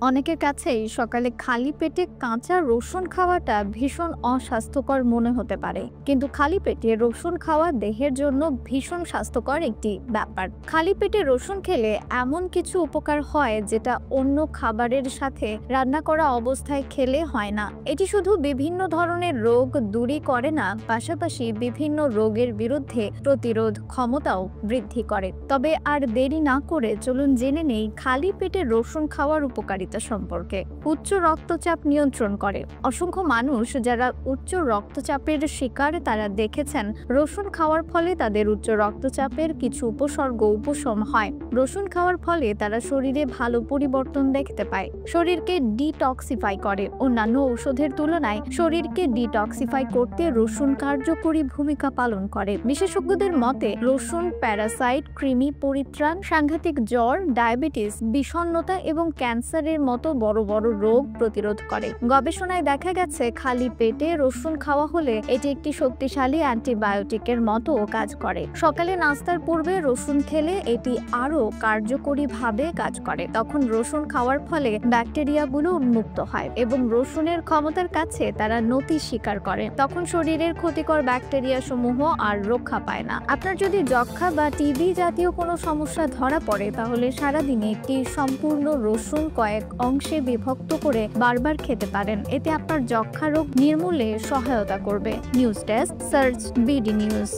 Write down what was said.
অনেকের কাছেই সকালে খালি পেটে কাঁচা রসুন খাওয়াটা ভীষণ অস্বাস্থ্যকর মনে হতে পারে, কিন্তু খালি পেটে রসুন খাওয়া দেহের জন্য ভীষণ স্বাস্থ্যকর একটি ব্যাপার। খালি পেটে রসুন খেলে এমন কিছু উপকার হয় যেটা অন্য খাবারের সাথে রান্না করা অবস্থায় খেলে হয় না। এটি শুধু বিভিন্ন ধরনের রোগ দূরই করে না, পাশাপাশি বিভিন্ন রোগের বিরুদ্ধে প্রতিরোধ ক্ষমতাও বৃদ্ধি করে। তবে আর দেরি না করে চলুন জেনে নেই খালি পেটে রসুন খাওয়ার উপকারিতা সম্পর্কে। উচ্চ রক্তচাপ নিয়ন্ত্রণ করে। অসংখ্য মানুষ যারা উচ্চ রক্তচাপের শিকার তারা দেখেছেন রসুন খাওয়ার ফলে তাদের উচ্চ রক্তচাপের কিছু উপশম হয়। রসুন খাওয়ার ফলে তারা শরীরে ভালো পরিবর্তন দেখতে পায়। শরীরকে ডিটক্সিফাই করে। অন্যান্য ঔষধের তুলনায় শরীরকে ডিটক্সিফাই করতে রসুন কার্যকরী ভূমিকা পালন করে। বিশেষজ্ঞদের মতে রসুন প্যারাসাইট, কৃমি পরিত্রাণ, সাংঘাতিক জ্বর, ডায়াবেটিস, বিষণ্ণতা এবং ক্যান্সারের মতো বড় বড় রোগ প্রতিরোধ করে। গবেষণায় দেখা গেছে খালি পেটে রসুন খাওয়া হলে এটি একটি শক্তিশালী অ্যান্টিবায়োটিকের মতো কাজ করে। সকালে নাস্তার পূর্বে রসুন খেলে এটি আরো কার্যকরীভাবে কাজ করে। তখন রসুন খাওয়ার ফলে ব্যাকটেরিয়াগুলো উন্মুক্ত হয় এবং রসুনের ক্ষমতার কাছে তারা নতি স্বীকার করে। তখন শরীরের ক্ষতিকর ব্যাকটেরিয়া সমূহ আর রক্ষা পায় না। আপনার যদি যক্ষ্মা বা টিবি জাতীয় কোনো সমস্যা ধরা পড়ে তাহলে সারাদিনে একটি সম্পূর্ণ রসুন কয়েক অংশে বিভক্ত করে বারবার খেতে পারেন। এতে আপনার যক্ষ্মা রোগ নির্মূলে সহায়তা করবে। News desk, search BD news.